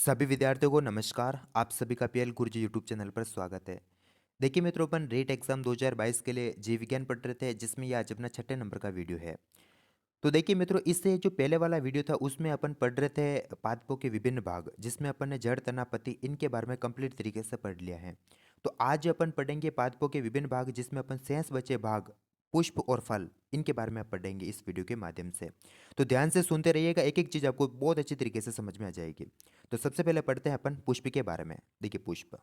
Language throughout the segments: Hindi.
सभी विद्यार्थियों को नमस्कार। आप सभी का पीएल गुरुजी यूट्यूब चैनल पर स्वागत है। देखिए मित्रों, अपन रेट एग्जाम 2022 के लिए जीव विज्ञान पढ़ रहे थे, जिसमें ये आज अपना छठे नंबर का वीडियो है। तो देखिए मित्रों, इससे जो पहले वाला वीडियो था उसमें अपन पढ़ रहे थे पादपों के विभिन्न भाग, जिसमें अपन ने जड़, तना, पत्ती इनके बारे में कंप्लीट तरीके से पढ़ लिया है। तो आज अपन पढ़ेंगे पादपों के विभिन्न भाग, जिसमें अपन शेष बचे भाग पुष्प और फल इनके बारे में आप पढ़ेंगे इस वीडियो के माध्यम से। तो ध्यान से सुनते रहिएगा, एक एक चीज़ आपको बहुत अच्छी तरीके से समझ में आ जाएगी। तो सबसे पहले पढ़ते हैं अपन पुष्प के बारे में। देखिए पुष्प,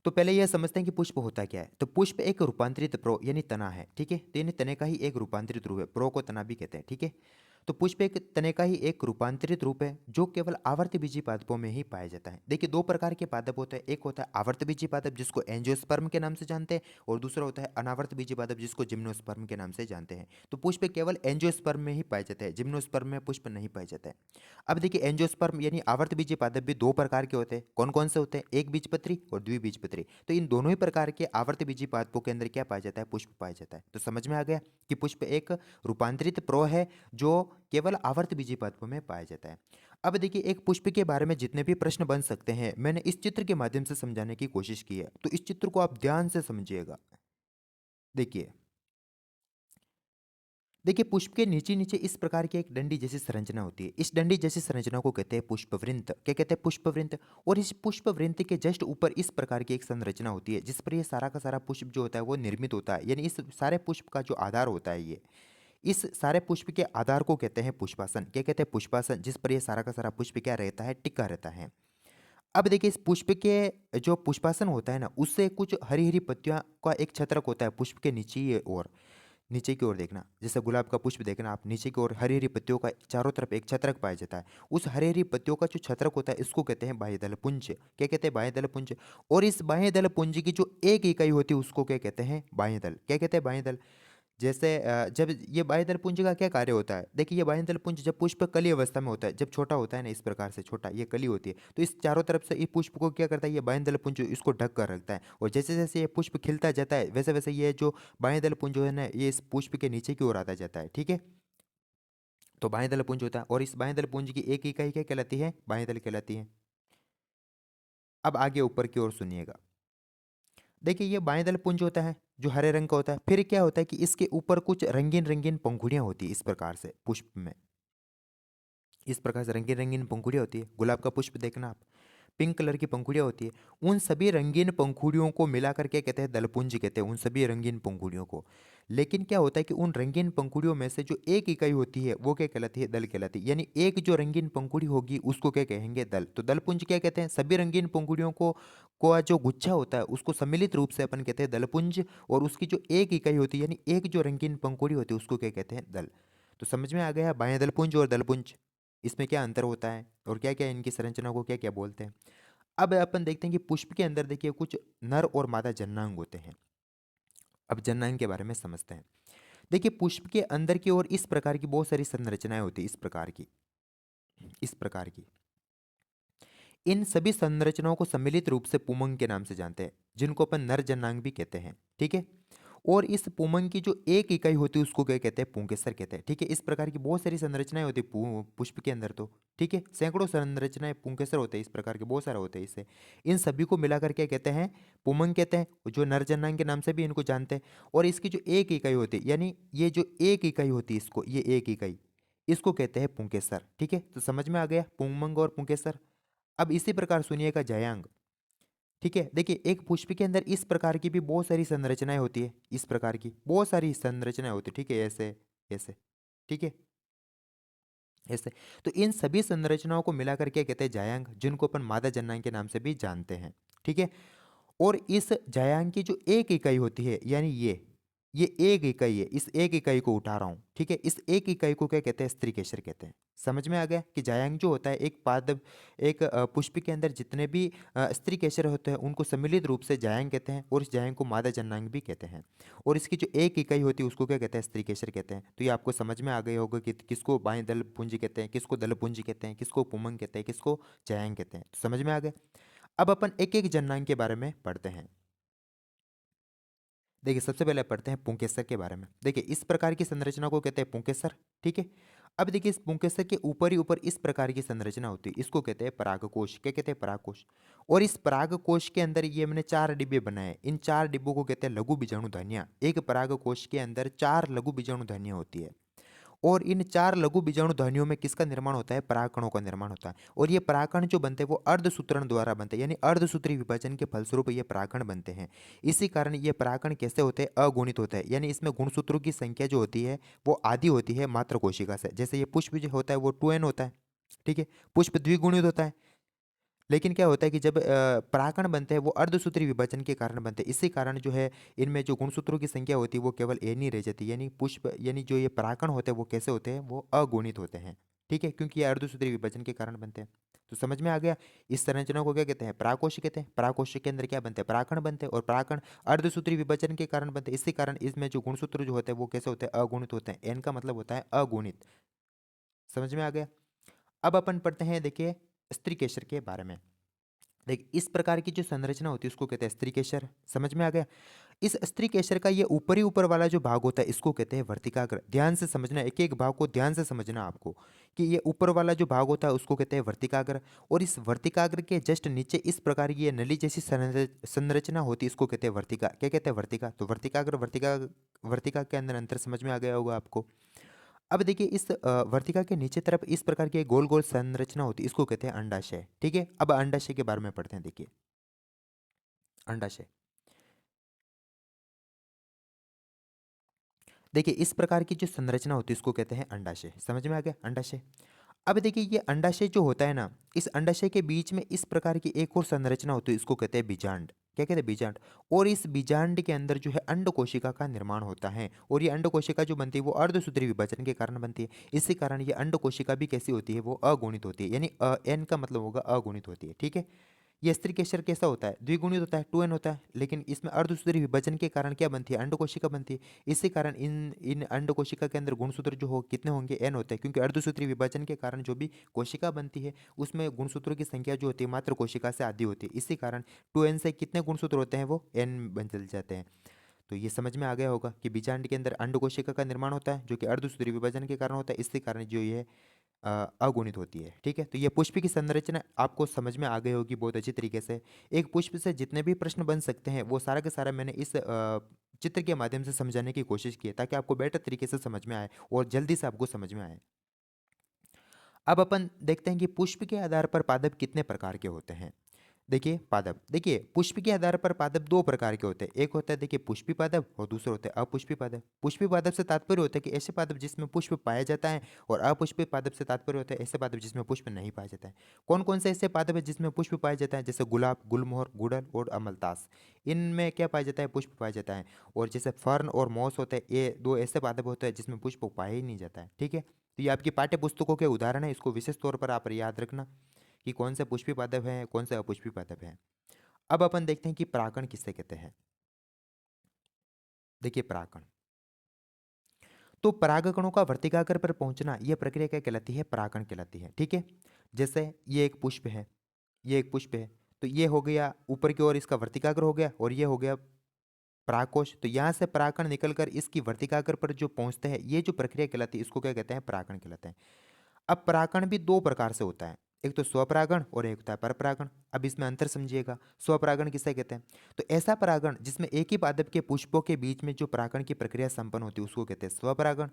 तो पहले यह समझते हैं कि पुष्प होता क्या है। तो पुष्प एक रूपांतरित प्रो यानी तना है, ठीक है। तो यानी तने का ही एक रूपांतरित रूप है, प्रो को तना भी कहते हैं, ठीक है। तो पुष्प एक तने का ही एक रूपांतरित रूप है जो केवल आवर्तबीजी पादपों में ही पाया जाता है। देखिए दो प्रकार के पादप होते हैं, एक होता है आवर्तबीजी पादप जिसको एंजियोस्पर्म के नाम से जानते हैं, और दूसरा होता है अनावर्तबीजी पादप जिसको जिम्नोस्पर्म के नाम से जानते हैं। तो पुष्प केवल एंजियोस्पर्म में ही पाया जाता है, जिम्नोस्पर्म में पुष्प नहीं पाया जाता है। अब देखिए एंजियोस्पर्म यानी आवर्तबीजी पादप भी दो प्रकार के होते हैं। कौन कौन से होते हैं? एक बीजपत्री और द्विबीजपत्री। तो इन दोनों ही प्रकार के आवर्तबीजी पादपों के अंदर क्या पाया जाता है? पुष्प पाया जाता है। तो समझ में आ गया कि पुष्प एक रूपांतरित प्रो है जो केवल आवर्तबीजी पादपों में पाया जाता है। अब देखिए एक पुष्प के बारे में जितने भी प्रश्न बन सकते हैं, मैंने इस चित्र के माध्यम से समझाने की कोशिश की है। तो इस चित्र को आप ध्यान से समझिएगा। देखिए, देखिए पुष्प के नीचे नीचे इस प्रकार की एक डंडी जैसी संरचना होती है। इस डंडी जैसी संरचना को कहते हैं पुष्पवृंत। क्या कहते हैं? पुष्पवृंत। और इस पुष्पवृंत के जस्ट ऊपर इस प्रकार की एक संरचना होती है जिस पर ये सारा का सारा पुष्प जो होता है वो निर्मित होता है। यानी इस सारे पुष्प का जो आधार होता है, ये इस सारे पुष्प के आधार को कहते हैं पुष्पासन। क्या कहते हैं? पुष्पासन, जिस पर ये सारा का सारा पुष्प क्या रहता है? टिका रहता है। अब देखिए इस पुष्प के जो पुष्पासन होता है ना, उससे कुछ हरी हरी पत्तियां का एक छत्रक होता है पुष्प के नीचे की ओर देखना। जैसे गुलाब का पुष्प देखना आप, नीचे की ओर हरी हरी पत्तियों का चारों तरफ एक छत्रक पाया जाता है। उस हरी हरी पत्तियों का जो छत्रक होता है इसको कहते हैं बाह्यदल पुंज। क्या कहते हैं? बाह्यदल पुंज। और इस बाह्यदल पुंज की जो एक इकाई होती है उसको क्या कहते हैं? बाह्यदल। क्या कहते हैं? बाह्यदल। जैसे जब ये बाह्यदल पुंज का क्या कार्य होता है? देखिए ये बाह्यदल पुंज जब पुष्प कली अवस्था में होता है, जब छोटा होता है ना, इस प्रकार से छोटा ये कली होती है, तो इस चारों तरफ से इस पुष्प को क्या करता है? ये बाह्यदल पुंज इसको ढक कर रखता है। और जैसे जैसे ये पुष्प खिलता जाता है, वैसे वैसे ये जो बाह्यदल पुंज जो है ना, ये इस पुष्प के नीचे की ओर आता जाता है, ठीक है। तो बाह्यदल पुंज होता है, और इस बाह्यदल पुंज की एक इकाई क्या कहलाती है? बाह्यदल कहलाती है। अब आगे ऊपर की ओर सुनिएगा। देखिए ये बाएं पुंज होता है जो हरे रंग का होता है। फिर क्या होता है कि इसके ऊपर कुछ रंगीन रंगीन पंखुड़ियां होती है इस प्रकार से पुष्प में। इस प्रकार से रंगीन रंगीन पंखुड़ियां होती है। गुलाब का पुष्प देखना आप, पिंक कलर की पंखुड़ियां होती है। उन सभी रंगीन पंखुड़ियों को मिला करके कहते हैं दलपुंज, कहते हैं उन सभी रंगीन पंखुड़ियों को। लेकिन क्या होता है कि उन रंगीन पंखुड़ियों में से जो एक इकाई होती है वो क्या कहलाती है? दल कहलाती है। यानी एक जो रंगीन पंखुड़ी होगी उसको क्या कहेंगे? दल। तो दलपुंज क्या कहते हैं? सभी रंगीन पंखुड़ियों को जो गुच्छा होता है उसको सम्मिलित रूप से अपन कहते हैं दलपुंज। और उसकी जो एक इकाई होती है यानी एक जो रंगीन पंखुड़ी होती है उसको क्या कहते हैं? दल। तो समझ में आ गया बाएं दलपुंज और दलपुंज, इसमें क्या अंतर होता है और क्या क्या इनकी संरचना को क्या क्या बोलते हैं। अब अपन देखते हैं कि पुष्प के अंदर देखिए कुछ नर और मादा जननांग होते हैं। अब जननांग के बारे में समझते हैं। देखिए पुष्प के अंदर की ओर इस प्रकार की बहुत सारी संरचनाएं होती है, इस प्रकार की इन सभी संरचनाओं को सम्मिलित रूप से पुमंग के नाम से जानते हैं, जिनको अपन नर जननांग भी कहते हैं, ठीक है। और इस पुमंग की जो एक इकाई होती है उसको क्या कहते हैं? पुंकेसर कहते हैं, ठीक है। इस प्रकार की बहुत सारी संरचनाएं होती है पुष्प के अंदर, तो ठीक है सैकड़ों संरचनाएं पुंकेसर होते हैं, इस प्रकार के बहुत सारे होते हैं इससे। इन सभी को मिलाकर क्या कहते हैं? पुमंग कहते हैं, जो नर जननांग के नाम से भी इनको जानते हैं। और इसकी जो एक इकाई होती है, यानी ये जो एक इकाई होती है इसको, ये एक इकाई, इसको कहते हैं पुंकेसर, ठीक है। तो समझ में आ गया पुमंग और पुंकेसर। अब इसी प्रकार सुनिएगा जायांग, ठीक है। देखिए एक पुष्प के अंदर इस प्रकार की भी बहुत सारी संरचनाएं होती है, इस प्रकार की बहुत सारी संरचनाएं होती है, ठीक है। ऐसे ऐसे, ठीक है, ऐसे। तो इन सभी संरचनाओं को मिलाकर के कहते हैं जायांग, जिनको अपन मादा जननांग के नाम से भी जानते हैं, ठीक है। और इस जायांग की जो एक इकाई होती है, यानी ये एक इकाई है, इस एक इकाई को उठा रहा हूं, ठीक है। इस एक इकाई को क्या कहते हैं? स्त्रीकेसर कहते हैं। समझ में आ गया कि जायांग जो होता है एक पादप, एक पुष्प के अंदर जितने भी स्त्रीकेसर होते हैं उनको सम्मिलित रूप से जायांग कहते हैं, और इस जायांग को मादा जननांग भी कहते हैं। और इसकी जो एक इकाई होती है उसको क्या कहते हैं? स्त्रीकेसर कहते हैं। तो ये आपको समझ में आ गया होगा कि किसको बाएं दल पुंज कहते हैं, किसको दल पुंज कहते हैं, किसको पुमंग कहते हैं, किसको जायांग कहते हैं। तो समझ में आ गया। अब अपन एक एक जननांग के बारे में पढ़ते हैं। देखिए सबसे पहले पढ़ते हैं पुंकेसर के बारे में। देखिए इस प्रकार की संरचना को कहते हैं पुंकेसर, ठीक है। अब देखिए इस पुंकेसर के ऊपर ही ऊपर इस प्रकार की संरचना होती है, इसको कहते हैं परागकोश। क्या कहते हैं? परागकोश। और इस परागकोश के अंदर ये मैंने 4 डिब्बे बनाए, इन 4 डिब्बों को कहते हैं लघु बीजाणु धानियाँ। एक परागकोश के अंदर 4 लघु बीजाणु धानियाँ होती है। और इन 4 लघु बीजाणु ध्वनियों में किसका निर्माण होता है? परागकणों का निर्माण होता है। और ये परागकण जो बनते हैं वो अर्धसूत्रण द्वारा बनते हैं, यानी अर्धसूत्री विभाजन के फलस्वरूप ये परागकण बनते हैं। इसी कारण ये परागकण कैसे होते हैं? अगुणित होते हैं, यानी इसमें गुणसूत्रों की संख्या जो होती है वो आधी होती है मात्र कोशिका से। जैसे ये पुष्प जो होता है वो 2n होता है, ठीक है? पुष्प द्विगुणित होता है। लेकिन क्या होता है कि जब परागकण बनते हैं वो अर्धसूत्री विभाजन के कारण बनते हैं। इसी कारण जो है इनमें जो गुणसूत्रों की संख्या होती है वो केवल n ही रह जाती है, यानी पुष्प यानी जो ये परागकण होते हैं वो कैसे होते हैं? वो अगुणित होते हैं, ठीक है? क्योंकि ये अर्धसूत्री विभाजन के कारण बनते हैं। तो समझ में आ गया? इस संरचना को क्या कहते हैं? परागकोश कहते हैं। परागकोश के अंदर क्या बनते हैं? परागकण बनते हैं, और परागकण अर्धसूत्री विभाजन के कारण बनते हैं। इसी कारण इसमें जो गुणसूत्र जो होते हैं वो कैसे होते हैं? अगुणित होते हैं। n का मतलब होता है अगुणित। समझ में आ गया? अब अपन पढ़ते हैं, देखिए, स्त्रीकेसर के बारे में। देख, इस प्रकार की जो संरचना होती है उसको कहते हैं स्त्रीकेसर। समझ में आ गया? इस स्त्रीकेसर का ये ऊपरी ऊपर वाला जो भाग होता है इसको कहते हैं वर्तिकाग्र। ध्यान से समझना, एक एक भाग को ध्यान से समझना आपको, कि ये ऊपर वाला जो भाग होता है उसको कहते हैं वर्तिकाग्र। और इस वर्तिकाग्र के जस्ट नीचे इस प्रकार की ये नली जैसी संरचना होती है, इसको कहते हैं वर्तिका। क्या कहते हैं? वर्तिका। तो वर्तिकाग्र वर्तिका वर्तिका के अंदर अंतर समझ में आ गया होगा आपको। अब देखिए इस वर्तिका के नीचे तरफ इस प्रकार की गोल गोल संरचना होती है, इसको कहते हैं अंडाशय, ठीक है? अब अंडाशय के बारे में पढ़ते हैं। देखिए, अंडाशय। देखिए इस प्रकार की जो संरचना होती है इसको कहते हैं अंडाशय। समझ में आ गया? अंडाशय। अब देखिए ये अंडाशय जो होता है ना, इस अंडाशय के बीच में इस प्रकार की एक और संरचना होती है, इसको कहते हैं बीजांड। क्या कहते हैं? बीजांड। और इस बीजांड के अंदर जो है अंड कोशिका का निर्माण होता है, और ये अंड कोशिका जो बनती है वो अर्धसूत्री विभाजन के कारण बनती है। इसी कारण ये अंड कोशिका भी कैसी होती है? वो अगुणित होती है, यानी n का मतलब होगा अगुणित होती है, ठीक है? ये स्त्रीकेसर कैसा होता है? द्विगुणित होता है, 2n होता है, लेकिन इसमें अर्धसूत्री विभाजन के कारण क्या बनती है? अंडकोशिका बनती है। इसी कारण इन इन अंडकोशिका के अंदर गुणसूत्र जो हो कितने होंगे? n होते हैं, क्योंकि अर्धसूत्री विभाजन के कारण जो भी कोशिका बनती है उसमें गुणसूत्रों की संख्या जो होती है मात्र कोशिका से आधी होती है। इसी कारण 2n से कितने गुणसूत्र होते हैं? वो n बन चल जाते हैं। तो ये समझ में आ गया होगा कि बीजांड के अंदर अंडकोशिका का निर्माण होता है जो कि अर्धसूत्री विभाजन के कारण होता है। इसी कारण जो ये अगुणित होती है, ठीक है? तो ये पुष्प की संरचना आपको समझ में आ गई होगी बहुत अच्छी तरीके से। एक पुष्प से जितने भी प्रश्न बन सकते हैं वो सारा का सारा मैंने इस चित्र के माध्यम से समझाने की कोशिश की है, ताकि आपको बेटर तरीके से समझ में आए और जल्दी से आपको समझ में आए। अब अपन देखते हैं कि पुष्प के आधार पर पादप कितने प्रकार के होते हैं। देखिए पादप, देखिए पुष्प के आधार पर पादप दो प्रकार के होते हैं। एक होता है देखिए पुष्पी पादप, और दूसरा होता है अपुष्पी पादप। पुष्पी पादप से तात्पर्य होता है कि ऐसे पादप जिसमें पुष्प पाया जाता है, और अपुष्पी पादप से तात्पर्य होता है ऐसे पादप जिसमें पुष्प नहीं पाया जाता है। कौन कौन से ऐसे पादप है जिसमें पुष्प पाया जाता है? जैसे गुलाब, गुलमोहर, गुड़हल और अमलतास। इनमें क्या पाया जाता है? पुष्प पाया जाता है। और जैसे फर्न और मॉस होते हैं, ये दो ऐसे पादप होते हैं जिसमें पुष्प पाया ही नहीं जाता है, ठीक है? तो ये आपकी पाठ्य पुस्तकों के उदाहरण है, इसको विशेष तौर पर आप याद रखना कि कौन से पुष्पी पादप हैं, कौन से अपुष्पी पादप हैं। अब अपन देखते हैं कि परागण किससे कहते हैं। देखिए परागण, तो परागकणों का वर्तिकाग्र पर पहुंचना यह प्रक्रिया क्या कहलाती है? परागण कहलाती है, ठीक है? जैसे ये एक पुष्प है, ये एक पुष्प है, तो ये हो गया ऊपर की ओर इसका वर्तिकाग्र हो गया, और ये हो गया परागकोश। तो यहाँ से परागकण निकलकर इसकी वर्तिकाग्र पर जो पहुंचते हैं, ये जो प्रक्रिया कहलाती है इसको क्या कहते हैं? परागण कहलाते हैं। अब परागण भी दो प्रकार से होता है, एक तो स्वपरागण और एक होता है परपरागण। अब इसमें अंतर समझिएगा। स्वपरागण किसे कहते हैं? तो ऐसा परागण जिसमें एक ही पादप के पुष्पों के बीच में जो परागण की प्रक्रिया संपन्न होती है उसको कहते हैं स्वपरागण।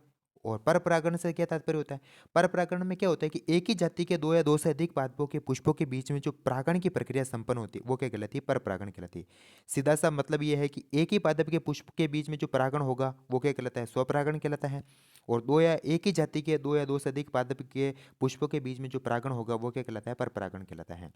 और परपरागण से क्या तात्पर्य होता है? परपरागण में क्या होता है कि एक ही जाति के दो या दो से अधिक पादपों के पुष्पों के बीच में जो परागण की प्रक्रिया संपन्न होती है वो क्या कहलाती है? परपरागण कहलाती है। सीधा सा मतलब ये है कि एक ही पादप के पुष्प के बीच में जो परागण होगा वो क्या कहलाता है? स्वपरागण कहलाता है। और दो या एक ही जाति के दो या दो से अधिक पादप के पुष्पों के बीच में जो परागण होगा वो क्या कहलाता है? परपरागण कहलाता है।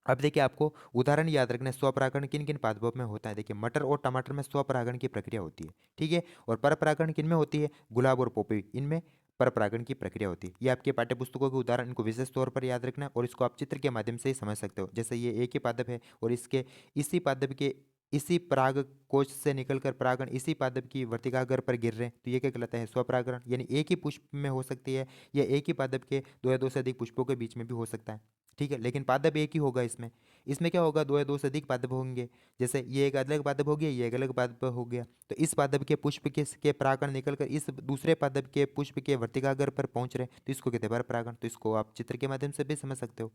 अब देखिए आपको उदाहरण याद रखना है, स्वपरागण किन किन पादपों में होता है। देखिए मटर और टमाटर में स्वपरागण की प्रक्रिया होती है, ठीक है? और परपरागण किन में होती है? गुलाब और पोपी, इनमें परपरागण की प्रक्रिया होती है। ये आपके पाठ्य पुस्तकों के उदाहरण, इनको विशेष तौर पर याद रखना है, और इसको आप चित्र के माध्यम से ही समझ सकते हो। जैसे ये एक ही पादप है और इसके इसी पादप के इसी पराग कोश से निकलकर परागण इसी पादप की वर्तिकाग्र पर गिर रहे हैं, तो ये क्या कहलाता है? स्वपरागण। यानी एक ही पुष्प में हो सकती है, या एक ही पादप के दो या दो से अधिक पुष्पों के बीच में भी हो सकता है, ठीक है, लेकिन पादप एक ही होगा इसमें। इसमें क्या होगा, दो या दो से अधिक पादप होंगे। जैसे ये एक अलग पादप हो गया, ये एक अलग पादप हो गया, तो इस पादप के पुष्प के परागण निकलकर इस दूसरे पादप के पुष्प के वर्तिकाग्र पर पहुंच रहे हैं, तो इसको कहते हैं परपरागण। तो इसको आप चित्र के माध्यम से भी समझ सकते हो।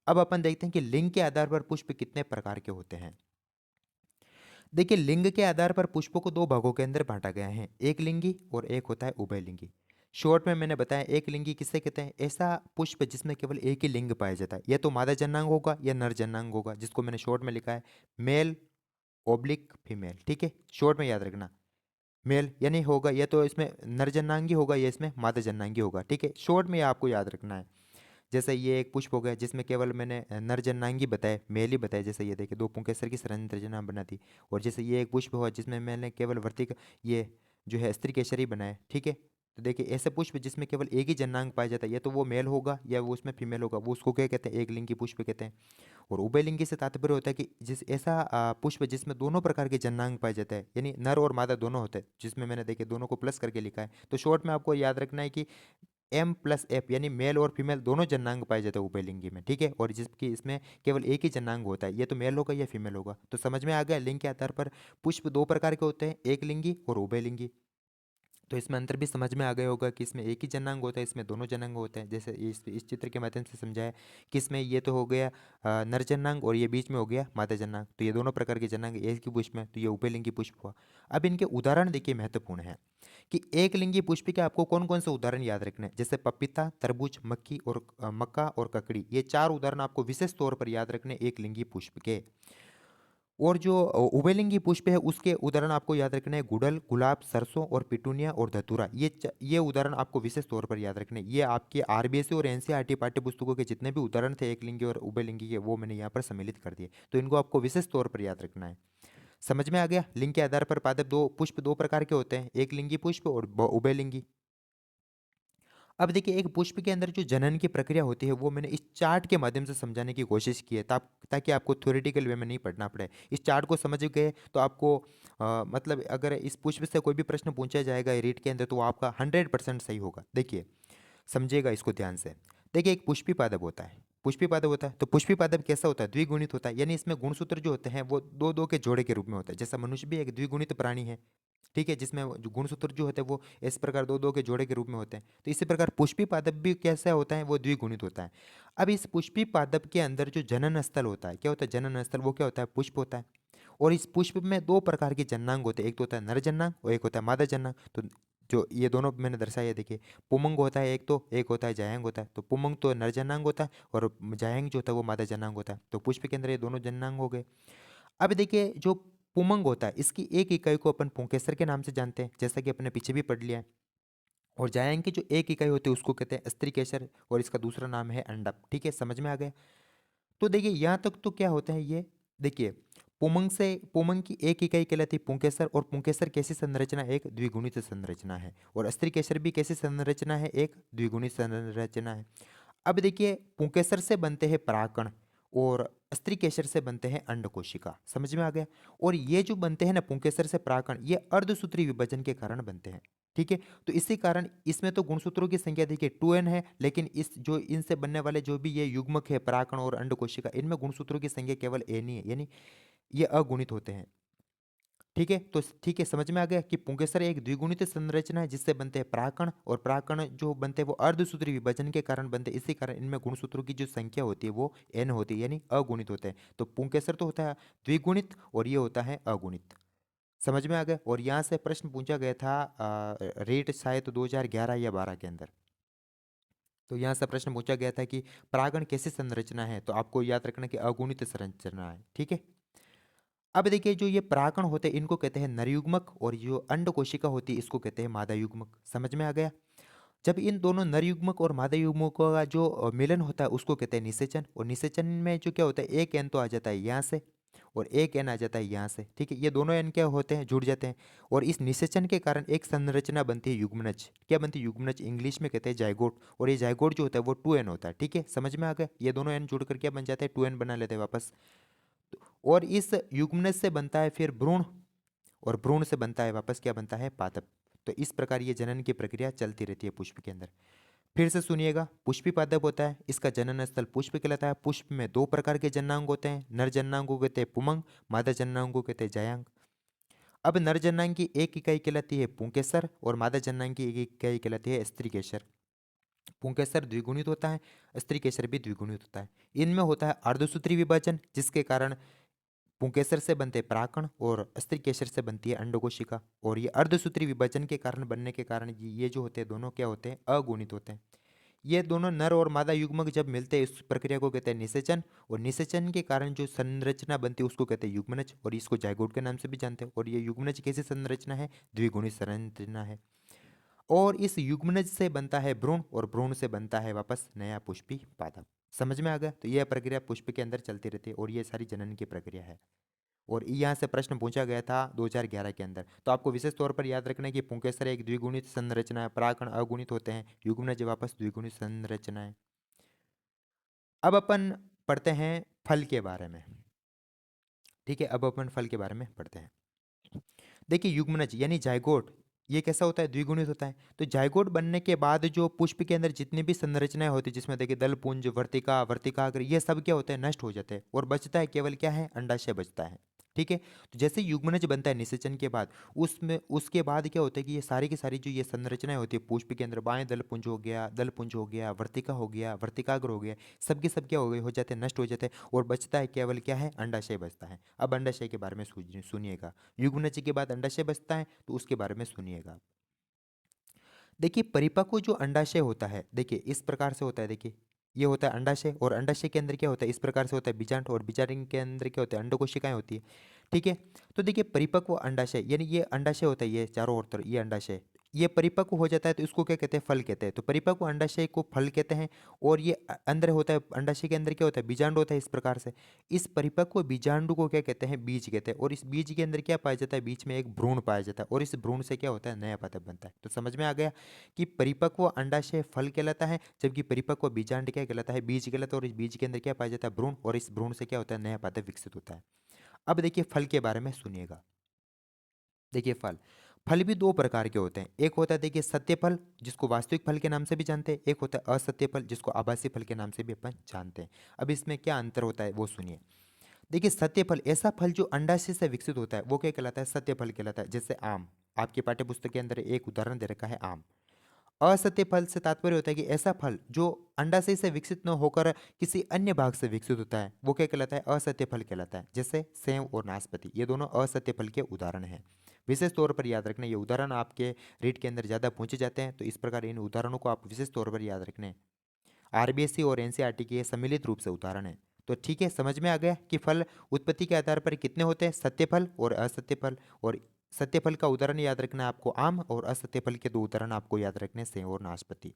अब अपन देखते हैं कि लिंग के आधार पर पुष्प कितने प्रकार के होते हैं। देखिए, लिंग के आधार पर पुष्पों को दो भागों के अंदर बांटा गया है, एक लिंगी और एक होता है उभयलिंगी। शॉर्ट में मैंने बताया, एक लिंगी किसे कहते हैं, ऐसा पुष्प जिसमें केवल एक ही लिंग पाया जाता है, या तो मादा जनांग होगा या नर जनांग होगा, जिसको मैंने शॉर्ट में लिखा है मेल ओब्लिक फीमेल। ठीक है, शॉर्ट में याद रखना, मेल यानी होगा या तो इसमें नर जनांगी होगा या इसमें मादा जनांगी होगा। ठीक है, शॉर्ट में आपको याद रखना है। जैसे ये एक पुष्प हो गया जिसमें केवल मैंने नर जनांगी बताए, मेल ही बताए, जैसे ये देखिए दो पुंकेसर की संरचना बना दी। और जैसे ये एक पुष्प हुआ जिसमें मैंने केवल वर्तिक ये जो है स्त्री केसरी बनाए। ठीक है, तो देखिए ऐसे पुष्प जिसमें केवल एक ही जनांग पाया जाता है, या तो वो मेल होगा या वो उसमें फीमेल होगा, वो उसको क्या कहते हैं, एक लिंगी पुष्प कहते हैं। और उभयलिंगी से तात्पर्य होता है कि जिस ऐसा पुष्प जिसमें दोनों प्रकार के जनांग पाए जाते हैं, यानी नर और मादा दोनों होते हैं, जिसमें मैंने देखिए दोनों को प्लस करके लिखा है। तो शॉर्ट में आपको याद रखना है कि एम प्लस एफ यानी मेल और फीमेल दोनों जनांग पाए जाते हैं उभयलिंगी में। ठीक है, और जिसकी इसमें केवल एक ही जनांग होता है, ये तो मेल होगा या फीमेल होगा। तो समझ में आ गया, लिंग के आधार पर पुष्प दो प्रकार के होते हैं, एक लिंगी और उभयलिंगी। तो इसमें अंतर भी समझ में आ गया होगा कि इसमें एक ही जनांग होता है, इसमें दोनों जनांग होते हैं। जैसे इस चित्र के माध्यम से समझाया कि इसमें ये तो हो गया नर जनांग और ये बीच में हो गया मादा जनांग, तो ये दोनों प्रकार के जनांग एक ही पुष्प में, तो ये उभयलिंगी पुष्प हुआ। अब इनके उदाहरण देखिए महत्वपूर्ण है कि एक लिंगी पुष्प के आपको कौन कौन से उदाहरण याद रखने हैं। जैसे पपीता, तरबूज, मक्की और मक्का और ककड़ी, ये चार उदाहरण आपको विशेष तौर पर याद रखने एक लिंगी पुष्प के। और जो उभयलिंगी पुष्प है उसके उदाहरण आपको याद रखने हैं गुड़हल, गुलाब, सरसों और पिटूनिया और धतूरा। ये उदाहरण आपको विशेष तौर पर याद रखने हैं। ये आपके आरबीएससी और एनसीईआरटी पाठ्य पुस्तकों के जितने भी उदाहरण थे एक लिंगी और उभयलिंगी के, वो मैंने यहाँ पर सम्मिलित कर दिए, तो इनको आपको विशेष तौर पर याद रखना है। समझ में आ गया, लिंग के आधार पर पादप दो पुष्प दो प्रकार के होते हैं, एक लिंगी पुष्प और उभयलिंगी। अब देखिए, एक पुष्प के अंदर जो जनन की प्रक्रिया होती है वो मैंने इस चार्ट के माध्यम से समझाने की कोशिश की है, ताकि आपको थ्योरेटिकल वे में नहीं पढ़ना पड़े। इस चार्ट को समझ गए तो आपको मतलब अगर इस पुष्प से कोई भी प्रश्न पूछा जाएगा रीट के अंदर, तो वो आपका 100% सही होगा। देखिए, समझिएगा इसको ध्यान से। देखिए, एक पुष्पी पादप होता है, पुष्पी पादप होता है, तो पुष्पी पादप कैसा होता है, द्विगुणित होता है, यानी इसमें गुणसूत्र जो होते हैं वो दो दो के जोड़े के रूप में होता है। जैसा मनुष्य भी एक द्विगुणित प्राणी है, ठीक है, जिसमें जो गुणसूत्र जो होते हैं वो इस प्रकार दो दो के जोड़े के रूप में होते हैं। तो इसी प्रकार पुष्पी पादप भी कैसा होता है, वो द्विगुणित होता है। अब इस पुष्पी पादप के अंदर जो जनन स्थल होता है, क्या होता है जनन स्थल, वो क्या होता है, पुष्प होता है। और इस पुष्प में दो प्रकार के जन्नांग होते हैं, एक तो होता है नर जन्नांग और एक होता है मादा जन्नांग। तो जो ये दोनों मैंने दर्शाया, देखिए पुमंग होता है एक, तो एक होता है जायंग होता है। तो पुमंग तो नर जन्नांग होता है और जायंग जो होता है वो मादा जन्नांग होता है। तो पुष्प के अंदर ये दोनों जन्नांग हो गए। अब देखिए, जो पुमंग होता है इसकी एक इकाई को अपन पुंकेसर के नाम से जानते हैं, जैसा कि अपने पीछे भी पढ़ लिया है। और जायंग की जो एक इकाई होती है उसको कहते हैं स्त्रीकेसर, और इसका दूसरा नाम है अंडप। ठीक है, समझ में आ गया। तो देखिए यहाँ तक तो क्या होता है ये, देखिए पुमंग की एक इकाई कहलाती है पुंकेसर, और पुंकेसर कैसी संरचना, एक द्विगुणित संरचना है। और स्त्रीकेसर भी कैसी संरचना है, एक द्विगुणित संरचना है। अब देखिए, पुंकेसर से बनते हैं परागकण और स्त्रीकेसर से बनते हैं अंड कोशिका। समझ में आ गया। और ये जो बनते हैं ना पुंकेसर से परागकण, ये अर्धसूत्री विभाजन के कारण बनते हैं। ठीक है, तो इसी कारण इसमें तो गुणसूत्रों की संख्या देखिए 2n है, लेकिन इस जो इनसे बनने वाले जो भी ये युग्मक है परागकण और अंड कोशिका, इनमें गुणसूत्रों की संख्या केवल n ही है, यानी ये अगुणित होते हैं। ठीक है, तो ठीक है, समझ में आ गया कि पुंकेसर एक द्विगुणित संरचना है जिससे बनते हैं परागकण, और परागकण जो बनते हैं वो अर्धसूत्री विभाजन के कारण बनते हैं। इसी कारण इनमें गुणसूत्रों की जो संख्या होती है वो n होती है, यानी अगुणित होते हैं। तो पुंकेसर तो होता है द्विगुणित और ये होता है अगुणित। समझ में आ गया। और यहाँ से प्रश्न पूछा गया था रेट शायद 2011 या 12 के अंदर। तो यहाँ से प्रश्न पूछा गया था कि परागण कैसी संरचना है, तो आपको याद रखना कि अगुणित संरचना है। ठीक है, अब देखिए, जो ये परागण होते हैं इनको कहते हैं नरयुग्मक, और जो अंड कोशिका होती है इसको कहते हैं मादा युग्मक। समझ में आ गया। जब इन दोनों नर युग्मक और मादा युग्मकों का जो मिलन होता है उसको कहते हैं निषेचन। और निषेचन में जो क्या होता है, एक एन तो आ जाता है यहाँ से और एक एन आ जाता है यहाँ से। ठीक है, ये दोनों एन क्या होते हैं, जुड़ जाते हैं। और इस निषेचन के कारण एक संरचना बनती है युग्मनज। क्या बनती है, युग्मनज, इंग्लिश में कहते हैं जाइगोट। और ये जाइगोट जो होता है वो 2n होता है। ठीक है, समझ में आ गया। ये दोनों एन जुड़कर क्या बन जाते हैं, 2n बना लेते हैं वापस। और इस युग्मनज से बनता है फिर भ्रूण, और भ्रूण से बनता है वापस क्या बनता है, पादप। तो इस प्रकार ये जनन की प्रक्रिया चलती रहती है पुष्प के अंदर। फिर से सुनिएगा, पुष्पी पादप होता है, इसका जनन स्थल पुष्प कहलाता है। पुष्प में दो प्रकार के जननांग होते हैं, नर जननांग को कहते हैं पुमंग, मादा जननांग को कहते हैं जयांग। अब नर जननांग की एक इकाई कहलाती है पुंकेसर और मादा जननांग की एक इकाई कहलाती है स्त्रीकेसर। पुंकेसर द्विगुणित होता है, स्त्रीकेसर भी द्विगुणित होता है। इनमें होता है अर्धसूत्री विभाजन, जिसके कारण पुंकेसर से बनते हैं पराकण और स्त्रीकेसर से बनती है अंडकोशिका। और ये अर्धसूत्री विभाजन के कारण बनने के कारण ये जो होते हैं दोनों क्या होते हैं, अगुणित होते हैं। ये दोनों नर और मादा युग्मक जब मिलते हैं इस प्रक्रिया को कहते हैं निषेचन। और निषेचन के कारण जो संरचना बनती है उसको कहते हैं युग्मनज, और इसको जाइगोट के नाम से भी जानते हैं। और ये युग्मनज कैसी संरचना है, द्विगुणित संरचना है। और इस युग्मनज से बनता है भ्रूण, और भ्रूण से बनता है वापस नया पुष्पी पादप। समझ में आ गया? तो यह प्रक्रिया पुष्प के अंदर चलती रहती है और ये सारी जनन की प्रक्रिया है। और यहाँ से प्रश्न पूछा गया था 2011 के अंदर। तो आपको विशेष तौर पर याद रखना है कि पुंकेसर एक द्विगुणित संरचना है, परागकण अगुणित होते हैं, युग्मनज वापस द्विगुणित संरचना है। अब अपन पढ़ते हैं फल के बारे में। ठीक है, अब अपन फल के बारे में पढ़ते हैं। देखिए, युग्मनज यानी जाइगोट ये कैसा होता है, द्विगुणित होता है। तो जाइगोट बनने के बाद जो पुष्प के अंदर जितनी भी संरचनाएं होती है, जिसमें देखिए दल पुंज, वर्तिका, वर्तिकाग्र, ये सब क्या होते हैं, नष्ट हो जाते हैं और बचता है केवल क्या है, अंडाशय बचता है। ठीक है, तो जैसे युग्मनज बनता है निषेचन के बाद, उसमें उसके बाद क्या होता है कि ये सारी की सारी जो ये संरचनाएं होती है पुष्प के अंदर, बाएं दल पुंज हो गया, दल पुंज हो गया, वर्तिका हो गया, वर्तिकाग्र हो गया, सब के सब क्या हो गए, हो जाते हैं, नष्ट हो जाते हैं और बचता है केवल क्या है, अंडाशय बचता है। अब अंडाशय के बारे में सुनिएगा। युग्मनज के बाद अंडाशय बचता है, तो उसके बारे में सुनिएगा। देखिए, परिपक्व जो अंडाशय होता है, देखिए इस प्रकार से होता है। देखिए, ये होता है अंडाशय, और अंडाशय के अंदर क्या होता है, इस प्रकार से होता है बीजांड, और बीजांड के अंदर क्या होता है, अंडकोशिकाएं होती है। ठीक है, तो देखिए परिपक्व अंडाशय यानी ये अंडाशय होता है, ये चारों ओर ये अंडाशय, ये परिपक्व हो जाता है तो इसको क्या कहते हैं, फल कहते हैं। तो परिपक्व अंडाशय को फल कहते हैं। और ये अंदर होता है, अंडाशय के अंदर क्या होता है, बीजांड होता है इस प्रकार से। इस परिपक्व बीजांडु को क्या कहते हैं, बीज कहते हैं। और इस बीज के अंदर क्या पाया जाता है, बीच में एक भ्रूण पाया जाता है, और इस भ्रूण से क्या होता है, नया पादप बनता है। तो समझ में आ गया कि परिपक्व अंडाशय फल कहलाता है, जबकि परिपक्व बीजांड क्या कहलाता है, बीज कहलाता है। और इस बीज के अंदर क्या पाया जाता है, भ्रूण, और इस भ्रूण से क्या होता है, नया पादप विकसित होता है। अब देखिए फल के बारे में सुनिएगा। देखिए फल, फल भी दो प्रकार के होते हैं। एक होता है देखिए सत्य फल, जिसको वास्तविक फल के नाम से भी जानते हैं। एक होता है असत्य फल, जिसको आभासी फल के नाम से भी अपन जानते हैं। अब इसमें क्या अंतर होता है वो सुनिए। देखिए सत्य फल ऐसा फल जो अंडाशय से विकसित होता है, वो क्या कहलाता है, सत्य फल कहलाता है। जैसे आम, आपके पाठ्य पुस्तक के अंदर एक उदाहरण दे रखा है, आम। असत्य फल से तात्पर्य होता है कि ऐसा फल जो अंडाशय से विकसित न होकर किसी अन्य भाग से विकसित होता है, वो क्या कहलाता है, असत्य फल कहलाता है। जैसे सेव और नाशपाती, ये दोनों असत्य फल के उदाहरण हैं। विशेष तौर पर याद रखना, ये उदाहरण आपके रीड के अंदर ज़्यादा पूछे जाते हैं, तो इस प्रकार इन उदाहरणों को आप विशेष तौर पर याद रखने। आरबीएससी और एनसीईआरटी के ये सम्मिलित रूप से उदाहरण है। तो ठीक है, समझ में आ गया कि फल उत्पत्ति के आधार पर कितने होते हैं, सत्य फल और असत्य फल। और सत्य फल का उदाहरण याद रखना है आपको आम, और असत्य फल के दो उदाहरण आपको याद रखने सेव और नाशपाती।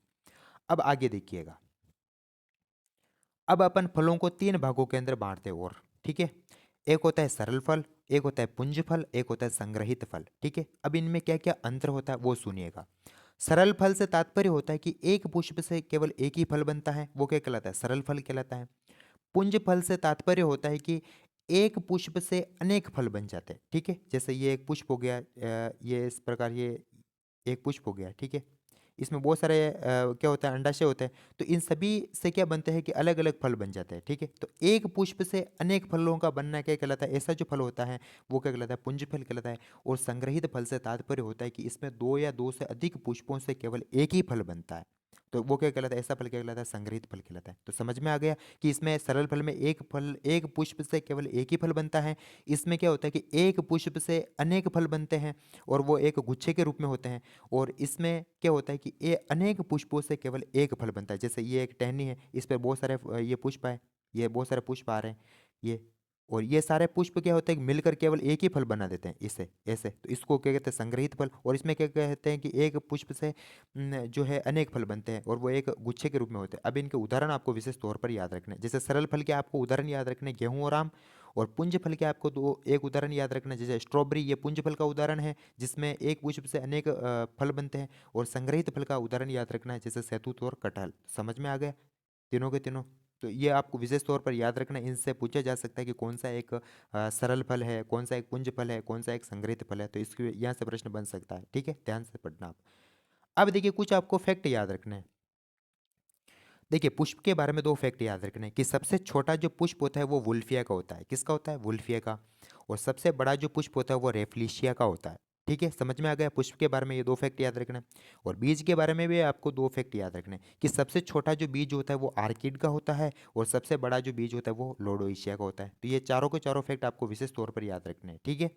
अब आगे देखिएगा। अब अपन फलों को तीन भागों के अंदर बांटते हैं, और ठीक है, एक होता है सरल फल, एक होता है पुंज फल, एक होता है संग्रहित फल। ठीक है, अब इनमें क्या क्या अंतर होता है वो सुनिएगा। सरल फल से तात्पर्य होता है कि एक पुष्प से केवल एक ही फल बनता है, वो क्या कहलाता है, सरल फल कहलाता है। पुंज फल से तात्पर्य होता है कि एक पुष्प से अनेक फल बन जाते हैं। ठीक है, जैसे ये एक पुष्प हो गया, ये इस प्रकार ये एक पुष्प हो गया। ठीक है, इसमें बहुत सारे क्या होता है, अंडाशय होते हैं। तो इन सभी से क्या बनते हैं कि अलग अलग फल बन जाते हैं। ठीक है, तो एक पुष्प से अनेक फलों का बनना क्या कहलाता है, ऐसा जो फल होता है वो क्या कहलाता है, पुंज फल कहलाता है। और संग्रहित फल से तात्पर्य होता है कि इसमें दो या दो से अधिक पुष्पों से केवल एक ही फल बनता है, तो वो क्या कहलाता है, ऐसा फल क्या कहलाता है, संग्रहित फल कहलाता है। तो समझ में आ गया कि इसमें सरल फल में एक फल, एक पुष्प से केवल एक ही फल बनता है। इसमें क्या होता है कि एक पुष्प से अनेक फल बनते हैं, और वो एक गुच्छे के रूप में होते हैं। और इसमें क्या होता है कि ये अनेक पुष्पों से केवल एक फल बनता है। जैसे ये एक टहनी है, इस पर बहुत सारे ये पुष्प है, ये बहुत सारे पुष्प आ रहे हैं, ये, और ये सारे पुष्प क्या होते हैं कि मिलकर केवल एक ही फल बना देते हैं, इसे ऐसे। तो इसको क्या कहते हैं, संग्रहित फल। और इसमें क्या कहते हैं कि एक पुष्प से जो है अनेक फल बनते हैं, और वो एक गुच्छे के रूप में होते हैं। अब इनके उदाहरण आपको विशेष तौर पर याद रखने हैं। जैसे सरल फल के आपको उदाहरण याद रखने, गेहूं और आम। और पुंज फल के आपको दो एक उदाहरण याद रखना, जैसे स्ट्रॉबेरी, ये पुंज फल का उदाहरण है जिसमें एक पुष्प से अनेक फल बनते हैं। और संग्रहित फल का उदाहरण याद रखना है, जैसे सैतूत और कटहल। समझ में आ गया तीनों के तीनों? तो ये आपको विशेष तौर पर याद रखना है। इनसे पूछा जा सकता है कि कौन सा एक सरल फल है, कौन सा एक पुंज फल है, कौन सा एक संग्रहित फल है। तो इसके यहाँ से प्रश्न बन सकता है। ठीक है, ध्यान से पढ़ना आप। अब देखिए कुछ आपको फैक्ट याद रखने हैं। देखिए पुष्प के बारे में दो फैक्ट याद रखने कि सबसे छोटा जो पुष्प होता है वो वुल्फिया का होता है। किसका होता है? वुल्फिया का। और सबसे बड़ा जो पुष्प होता है वो रेफलिशिया का होता है। ठीक है, समझ में आ गया? पुष्प के बारे में ये दो फैक्ट याद रखना है। और बीज के बारे में भी आपको दो फैक्ट याद रखने हैं कि सबसे छोटा जो बीज होता है वो आर्किड का होता है और सबसे बड़ा जो बीज होता है वो लोडोइशिया का होता है। तो ये चारों के चारों फैक्ट आपको विशेष तौर पर याद रखने हैं। ठीक है,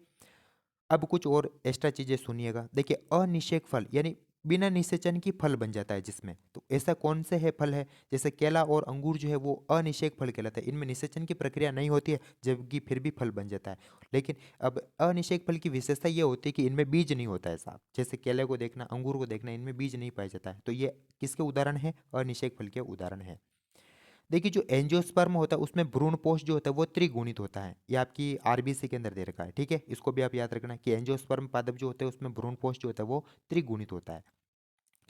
अब कुछ और एक्स्ट्रा चीजें सुनिएगा। देखिए अनिषेक फल यानी बिना निषेचन की फल बन जाता है जिसमें, तो ऐसा कौन से है फल है? जैसे केला और अंगूर जो है वो अनिषेक फल कहलाता है, इनमें निषेचन की प्रक्रिया नहीं होती है जबकि फिर भी फल बन जाता है। लेकिन अब अनिषेक फल की विशेषता ये होती है कि इनमें बीज नहीं होता है साहब। जैसे केले को देखना, अंगूर को देखना, इनमें बीज नहीं पाया जाता है। तो ये किसके उदाहरण है? अनिषेक फल के उदाहरण है। देखिए जो एंजियोस्पर्म होता है उसमें भ्रूणपोष जो होता है वो त्रिगुणित होता है। ये आपकी आरबीसी के अंदर दे रखा है। ठीक है, इसको भी आप याद रखना कि एंजियोस्पर्म पादप जो होते हैं उसमें भ्रूणपोष जो होता है वो त्रिगुणित होता है।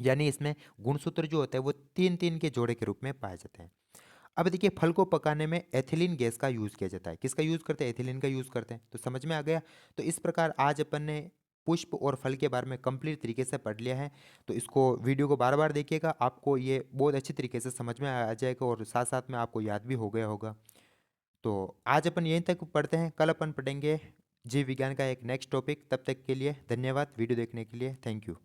यानी इसमें गुणसूत्र जो होता है वो तीन तीन के जोड़े के रूप में पाए जाते हैं। अब देखिए फल को पकाने में एथिलीन गैस का यूज़ किया जाता है। किसका यूज़ करते हैं? एथिलीन का यूज़ करते हैं। तो समझ में आ गया। तो इस प्रकार आज अपन ने पुष्प और फल के बारे में कंप्लीट तरीके से पढ़ लिया है। तो इसको वीडियो को बार बार देखिएगा, आपको ये बहुत अच्छी तरीके से समझ में आ जाएगा और साथ साथ में आपको याद भी हो गया होगा। तो आज अपन यहीं तक पढ़ते हैं, कल अपन पढ़ेंगे जीव विज्ञान का एक नेक्स्ट टॉपिक। तब तक के लिए धन्यवाद वीडियो देखने के लिए। Thank you.